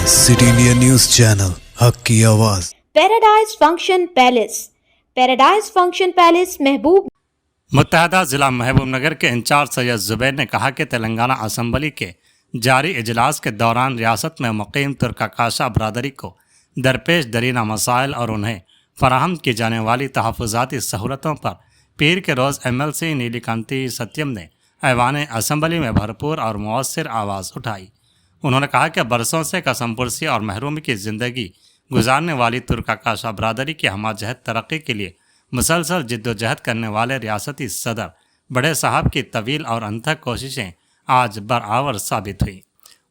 City India news channel हक की आवाज़। पैराडाइज फंक्शन पैलेस महबूब मुत्तहदा ज़िला महबूबनगर के इंचार्ज सैयद जुबैर ने कहा कि तेलंगाना असम्बली के जारी इजलास के दौरान रियासत में मुकीम तुर्काकाशा बरादरी को दरपेश दरीना मसाइल और उन्हें फराहम की जाने वाली तहफ़्फ़ुज़ाती सहूलतों पर पीर के रोज़ MLC नीलिकांति सत्यम ने ऐवान असम्बली में भरपूर और मौसर आवाज़ उठाई। उन्होंने कहा कि बरसों से कसमपुरसी और महरूमी की ज़िंदगी गुजारने वाली तुर्काकाशा बरादरी की हमाजहत तरक्की के लिए मुसलसल जिद्दोजहद करने वाले रियासती सदर बड़े साहब की तवील और अनथक कोशिशें आज बराबर साबित हुई।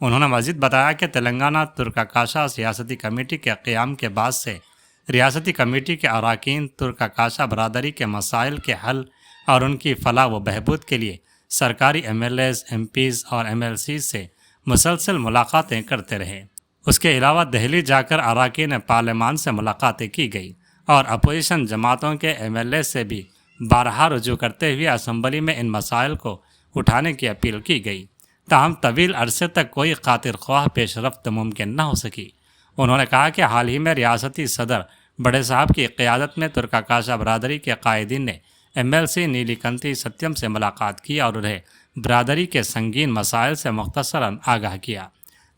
उन्होंने मज़ीद बताया कि तेलंगाना तुर्काकाशा सियासती कमेटी के क़याम के बाद से रियासती कमेटी के अरकान तुर्काकाशा बरादरी के मसाइल के हल और उनकी फलाह व बहबूद के लिए सरकारी MLAs, MPs और MLCs से मुसलसल मुलाकातें करते रहे। उसके अलावा दिल्ली जाकर अरकान पार्लियामान से मुलाकातें की गई और अपोजिशन जमातों के MLA से भी बारहा रुजू करते हुए असम्बली में इन मसाइल को उठाने की अपील की गई। ताहम तवील अरसे तक कोई खातिर ख्वाह पेशरफ्त मुमकिन न हो सकी। उन्होंने कहा कि हाल ही में रियासती सदर बड़े साहब की क़यादत में तुर्काकाशा बरादरी के कायदीन ने MLC नीलिकांति सत्यम से मुलाकात की और उन्हें बरादरी के संगीन मसाइल से मुख्तसरन आगाह किया,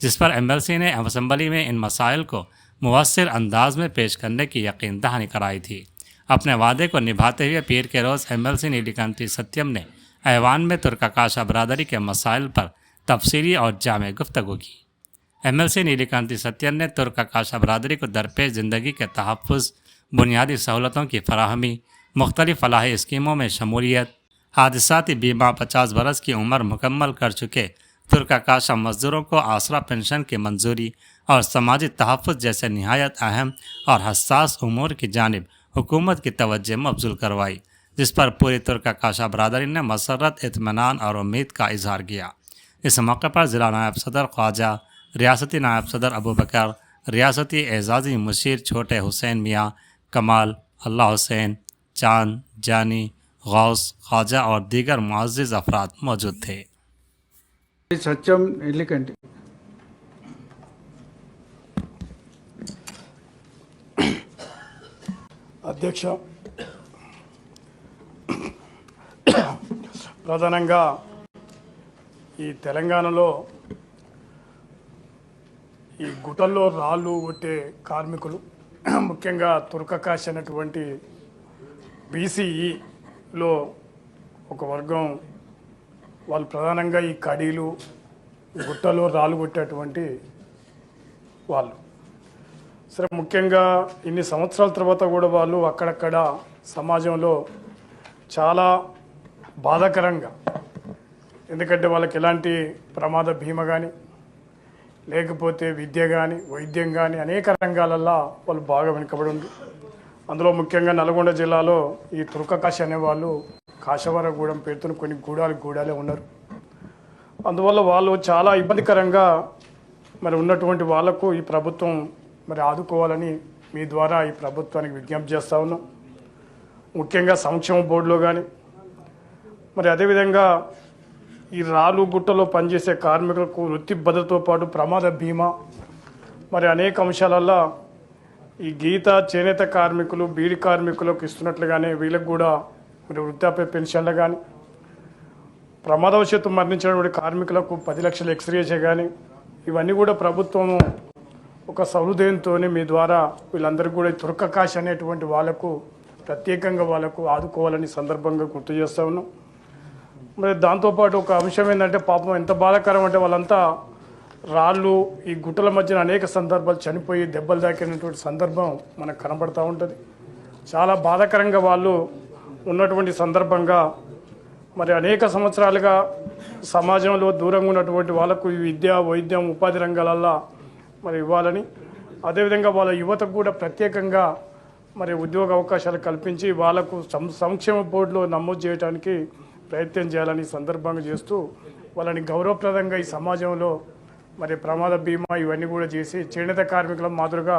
जिस पर MLC ने असम्बली में इन मसाइल को मुवस्सिर अंदाज में पेश करने की यकीन दहानी कराई थी। अपने वादे को निभाते हुए पीर के रोज़ MLC नीलिकांति सत्यम ने ऐवान में तुर्काकाशा बरादरी के मसाइल पर तफसीली और जामे गुफ्तगू की। MLC नीलिकांति सत्यम ने तुर्काकाशा बरादरी को दरपेश ज़िंदगी के तहफ़्फ़ुज़, बुनियादी सहूलतों की फराहमी, मुख्तलिफ फलाही स्कीमों में शमूलियत, हादसाती बीमा, 50 बरस की उम्र मुकम्मल कर चुके तुर्काकाशा मज़दूरों को आसरा पेंशन की मंजूरी और समाजी तहफ़्फ़ुज़ जैसे नहायत अहम और हसास उमूर की जानिब हुकूमत की तवज्जो मबज़ूल करवाई, जिस पर पूरी तुर्काकाशा बरादरी ने मसरत, इत्मीनान और उम्मीद का इजहार किया। इस मौके पर ज़िला नायब सदर ख्वाजा, रियासती नायब सदर अबू बकर, रियासती एजाज़ी मुशीर छोटे हुसैन मियाँ, कमाल, अल्लाह हुसैन, चांद, जानी, गौस, ख्वाजा और दीगर मुअज़्ज़िज़ अफराद मौजूद थे। సత్యం ఇల్లికంటి అధ్యక్ష, ప్రధానంగా ఈ తెలంగాణలో ఈ గుట్టల్లో రాళ్ళు కొట్టే కార్మికులు, ముఖ్యంగా తుర్కకాశ అనేటువంటి BCEలో ఒక వర్గం వాళ్ళు ప్రధానంగా ఈ కడీలు, గుట్టలో రాళ్ళు కొట్టేటువంటి వాళ్ళు. సరే, ముఖ్యంగా ఇన్ని సంవత్సరాల తర్వాత కూడా వాళ్ళు అక్కడక్కడ సమాజంలో చాలా బాధాకరంగా, ఎందుకంటే వాళ్ళకి ఎలాంటి ప్రమాద బీమా కానీ లేకపోతే విద్య కానీ వైద్యం కానీ అనేక రంగాలల్లో వాళ్ళు బాగా వెనుకబడి ఉంది. అందులో ముఖ్యంగా నల్గొండ జిల్లాలో ఈ తుర్కకాశ అనేవాళ్ళు కాశవరగూడెం పేరుతో కొన్ని గూడాలే ఉన్నారు. అందువల్ల వాళ్ళు చాలా ఇబ్బందికరంగా మరి ఉన్నటువంటి వాళ్లకు ఈ ప్రభుత్వం మరి ఆదుకోవాలని మీ ద్వారా ఈ ప్రభుత్వానికి విజ్ఞప్తి చేస్తూ ఉన్నాం. ముఖ్యంగా సంక్షేమ బోర్డులో కానీ మరి అదేవిధంగా ఈ రాళ్ళు గుట్టలో పనిచేసే కార్మికులకు వృత్తి భద్రతతో పాటు ప్రమాద బీమా, మరి అనేక అంశాలల్లో ఈ గీత చేనేత కార్మికులు, బీడి కార్మికులకు ఇస్తున్నట్లుగానే వీళ్ళకు కూడా మరి వృద్ధాప్య పెన్షన్లు కానీ, ప్రమాదవశాత్తు మరణించినటువంటి కార్మికులకు 10 లక్షల ఎక్స్గ్రేషియా కానీ, ఇవన్నీ కూడా ప్రభుత్వం ఒక సహృదయంతో మీ ద్వారా వీళ్ళందరికీ కూడా తుర్కకాశ అనేటువంటి వాళ్ళకు ప్రత్యేకంగా వాళ్ళకు ఆదుకోవాలని సందర్భంగా గుర్తు చేస్తూ ఉన్నాం. మరి దాంతోపాటు ఒక అంశం ఏంటంటే, పాపం ఎంత బాధాకరం అంటే వాళ్ళంతా రాళ్ళు ఈ గుట్టల మధ్యన అనేక సందర్భాలు చనిపోయి దెబ్బలు తాకినటువంటి సందర్భం మనకు కనబడుతూ ఉంటుంది. చాలా బాధాకరంగా వాళ్ళు ఉన్నటువంటి సందర్భంగా మరి అనేక సంవత్సరాలుగా సమాజంలో దూరంగా ఉన్నటువంటి వాళ్ళకు ఈ విద్య, వైద్యం, ఉపాధి రంగాలల్లో మరి ఇవ్వాలని, అదేవిధంగా వాళ్ళ యువతకు కూడా ప్రత్యేకంగా మరి ఉద్యోగ అవకాశాలు కల్పించి వాళ్ళకు సంక్షేమ బోర్డులో నమోదు చేయడానికి ప్రయత్నం చేయాలని సందర్భంగా చేస్తూ వాళ్ళని గౌరవప్రదంగా ఈ సమాజంలో మరి ప్రమాద బీమా ఇవన్నీ కూడా చేసి చేనేత కార్మికుల మాదిరిగా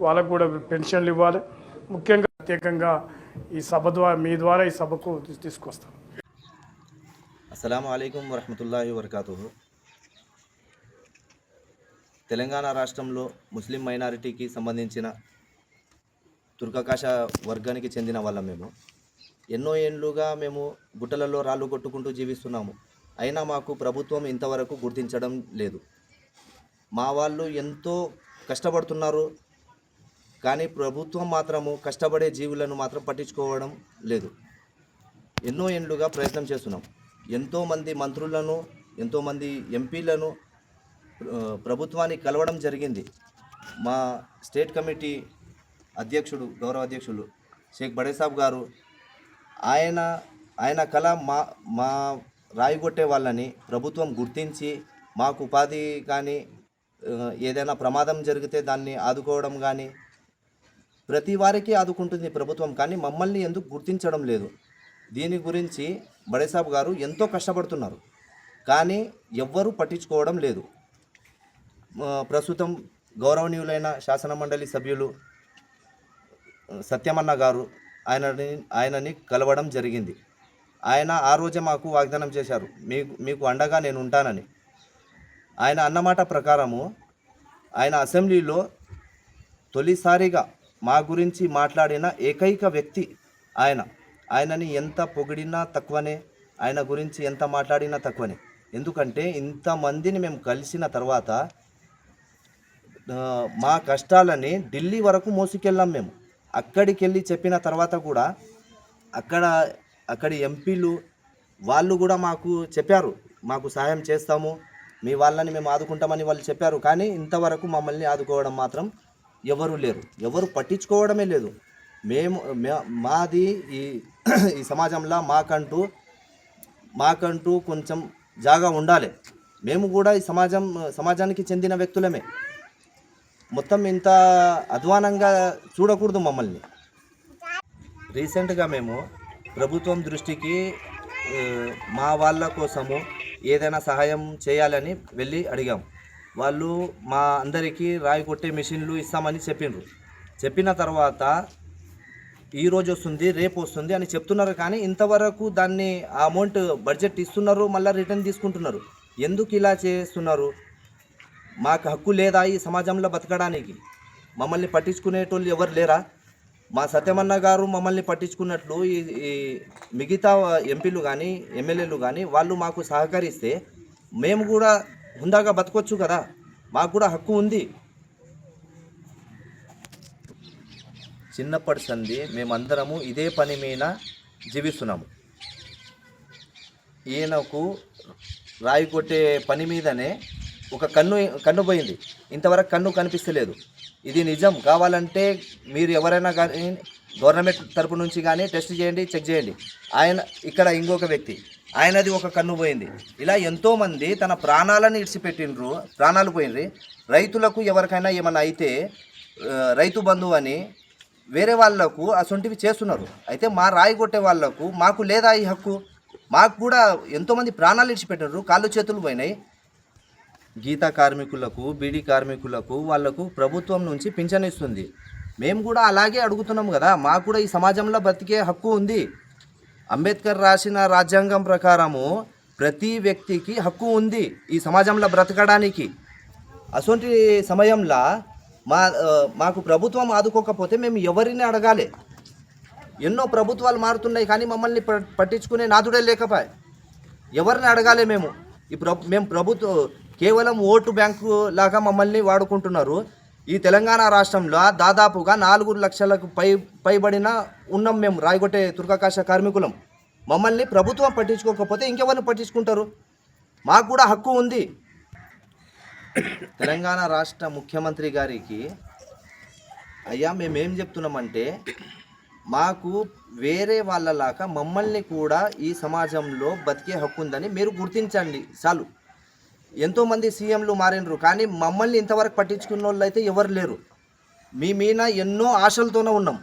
వాళ్ళకు కూడా పెన్షన్లు ఇవ్వాలి. ముఖ్యంగా ప్రత్యేకంగా ఈ సభ ద్వారా మీ ద్వారా ఈ సభకు తీసుకొస్తాం. अस्सलामु अलैकुम वरहमतुल्लाहि वबरकातुहू। తెలంగాణ రాష్ట్రంలో ముస్లిం మైనారిటీకి సంబంధించిన తుర్కకాష వర్గానికి చెందిన వాళ్ళం మేము. ఎన్నో ఏండ్లుగా మేము గుట్టలలో రాళ్ళు కొట్టుకుంటూ జీవిస్తున్నాము. అయినా మాకు ప్రభుత్వం ఇంతవరకు గుర్తించడం లేదు. మా వాళ్ళు ఎంతో కష్టపడుతున్నారు, కానీ ప్రభుత్వం మాత్రము కష్టపడే జీవులను మాత్రం పట్టించుకోవడం లేదు. ఎన్నో ఏండ్లుగా ప్రయత్నం చేస్తున్నాం. ఎంతోమంది మంత్రులను, ఎంతోమంది ఎంపీలను ప్రభుత్వానికి కలవడం జరిగింది. మా స్టేట్ కమిటీ అధ్యక్షుడు, గౌరవ అధ్యక్షులు షేక్ బడేసాబ్ గారు, ఆయన కళ మా రాయిగొట్టే వాళ్ళని ప్రభుత్వం గుర్తించి మాకు ఉపాధి కానీ ఏదైనా ప్రమాదం జరిగితే దాన్ని ఆదుకోవడం కానీ ప్రతి వారికి ఆదుకుంటుంది ప్రభుత్వం, కానీ మమ్మల్ని ఎందుకు గుర్తించడం లేదు? దీని గురించి బడేసాబ్ గారు ఎంతో కష్టపడుతున్నారు, కానీ ఎవ్వరూ పట్టించుకోవడం లేదు. ప్రస్తుతం గౌరవనీయులైన శాసన మండలి సభ్యులు సత్యమన్న గారు ఆయనని కలవడం జరిగింది. ఆయన ఆ రోజే మాకు వాగ్దానం చేశారు, మీకు అండగా నేను ఉంటానని. ఆయన అన్నమాట ప్రకారము ఆయన అసెంబ్లీలో తొలిసారిగా మా గురించి మాట్లాడిన ఏకైక వ్యక్తి ఆయనని ఎంత పొగిడినా తక్కువనే, ఆయన గురించి ఎంత మాట్లాడినా తక్కువనే. ఎందుకంటే ఇంతమందిని మేము కలిసిన తర్వాత మా కష్టాలని ఢిల్లీ వరకు మోసుకెళ్ళాం మేము. అక్కడికి వెళ్ళి చెప్పిన తర్వాత కూడా అక్కడి ఎంపీలు వాళ్ళు కూడా మాకు చెప్పారు, మాకు సహాయం చేస్తాము, మీ వాళ్ళని మేము ఆదుకుంటామని వాళ్ళు చెప్పారు. కానీ ఇంతవరకు మమ్మల్ని ఆదుకోవడం మాత్రం ఎవరు లేరు, ఎవరు పట్టించుకోవడమే లేదు. మాది ఈ సమాజంలో మాకంటూ కొంచెం జాగా ఉండాలి. మేము కూడా ఈ సమాజానికి చెందిన వ్యక్తులమే. మొత్తం ఇంత అధ్వానంగా చూడకూడదు మమ్మల్ని. రీసెంట్గా మేము ప్రభుత్వం దృష్టికి మా వాళ్ళ కోసము ఏదైనా సహాయం చేయాలని వెళ్ళి అడిగాం. వాళ్ళు మా అందరికీ రాయి కొట్టే మిషన్లు ఇస్తామని చెప్పిన తర్వాత ఈరోజు వస్తుంది, రేపు వస్తుంది అని చెప్తున్నారు. కానీ ఇంతవరకు దాన్ని ఆ అమౌంట్ బడ్జెట్ ఇస్తున్నారు, మళ్ళీ రిటర్న్ తీసుకుంటున్నారు. ఎందుకు ఇలా చేస్తున్నారు? మాకు హక్కు లేదా ఈ సమాజంలో బతకడానికి? మమ్మల్ని పట్టించుకునేటోళ్ళు ఎవరు లేరా? మా సత్యమన్న గారు మమ్మల్ని పట్టించుకున్నట్లు ఈ మిగతా ఎంపీలు కానీ ఎమ్మెల్యేలు కానీ వాళ్ళు మాకు సహకరిస్తే మేము కూడా హుందాగా బతకొచ్చు కదా, మాకు కూడా హక్కు ఉంది. చిన్నప్పటి సంది మేమందరము ఇదే పని మీద జీవిస్తున్నాము. ఈయనకు రాయి కొట్టే పని మీదనే ఒక కన్ను పోయింది, ఇంతవరకు కన్ను కనిపిస్తలేదు. ఇది నిజం. కావాలంటే మీరు ఎవరైనా కానీ గవర్నమెంట్ తరపు నుంచి కానీ టెస్ట్ చేయండి, చెక్ చేయండి. ఇక్కడ ఇంకొక వ్యక్తి, ఆయనది ఒక కన్ను పోయింది. ఇలా ఎంతోమంది తన ప్రాణాలను ఇడిచిపెట్టిండ్రు, ప్రాణాలు పోయినరి. రైతులకు ఎవరికైనా ఏమైనా అయితే రైతు బంధువు అని వేరే వాళ్లకు అసొంటివి చేస్తున్నారు. అయితే మా రాయి కొట్టే వాళ్లకు మాకు లేదా ఈ హక్కు? మాకు కూడా ఎంతోమంది ప్రాణాలు ఇడిచిపెట్టినారు, కాళ్ళు చేతులు పోయినాయి. గీతా కార్మికులకు, బీడీ కార్మికులకు వాళ్లకు ప్రభుత్వం నుంచి పింఛన్ ఇస్తుంది. మేము కూడా అలాగే అడుగుతున్నాం కదా, మాకు కూడా ఈ సమాజంలో బతికే హక్కు ఉంది. అంబేద్కర్ రాసిన రాజ్యాంగం ప్రకారము ప్రతి వ్యక్తికి హక్కు ఉంది ఈ సమాజంలో బ్రతకడానికి. అసొంటి సమయంలో మాకు ప్రభుత్వం ఆదుకోకపోతే మేము ఎవరిని అడగాలి? ఎన్నో ప్రభుత్వాలు మారుతున్నాయి, కానీ మమ్మల్ని పట్టించుకునే నాదుడే లేకపోయే. ఎవరిని అడగాలి మేము? మేము కేవలం ఓటు బ్యాంకు లాగా మమ్మల్ని వాడుకుంటున్నారు. ఈ తెలంగాణ రాష్ట్రంలో దాదాపుగా 4 లక్షలకు పైబడిన ఉన్నాం మేము రాయగొట్టే తుర్కకాష కార్మికులం. మమ్మల్ని ప్రభుత్వం పట్టించుకోకపోతే ఇంకెవరిని పట్టించుకుంటారు? మాకు కూడా హక్కు ఉంది. తెలంగాణ రాష్ట్ర ముఖ్యమంత్రి గారికి అయ్యా మేమేం చెప్తున్నామంటే, మాకు వేరే వాళ్ళలాగా మమ్మల్ని కూడా ఈ సమాజంలో బతికే హక్కు ఉందని మీరు గుర్తించండి చాలు. ఎంతోమంది సీఎంలు మారినరు, కానీ మమ్మల్ని ఇంతవరకు పట్టించుకున్న వాళ్ళు అయితే ఎవరు లేరు. మీ మీద ఎన్నో ఆశలతోనే ఉన్నాం.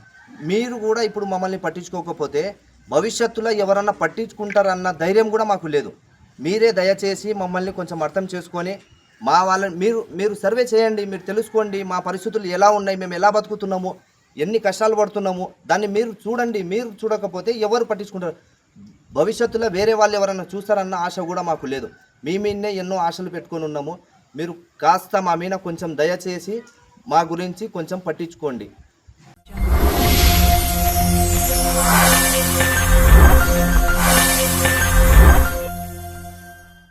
మీరు కూడా ఇప్పుడు మమ్మల్ని పట్టించుకోకపోతే భవిష్యత్తులో ఎవరన్నా పట్టించుకుంటారన్న ధైర్యం కూడా మాకు లేదు. మీరే దయచేసి మమ్మల్ని కొంచెం అర్థం చేసుకొని మా వాళ్ళని మీరు సర్వే చేయండి, మీరు తెలుసుకోండి మా పరిస్థితులు ఎలా ఉన్నాయి, మేము ఎలా బతుకుతున్నాము, ఎన్ని కష్టాలు పడుతున్నాము, దాన్ని మీరు చూడండి. మీరు చూడకపోతే ఎవరు పట్టించుకుంటారు? భవిష్యత్తులో వేరే వాళ్ళు ఎవరన్నా చూస్తారన్న ఆశ కూడా మాకు లేదు. మీ మీదనే ఎన్నో ఆశలు పెట్టుకొని ఉన్నాము. మీరు కాస్త మా మీద కొంచెం దయచేసి మా గురించి కొంచెం పట్టించుకోండి.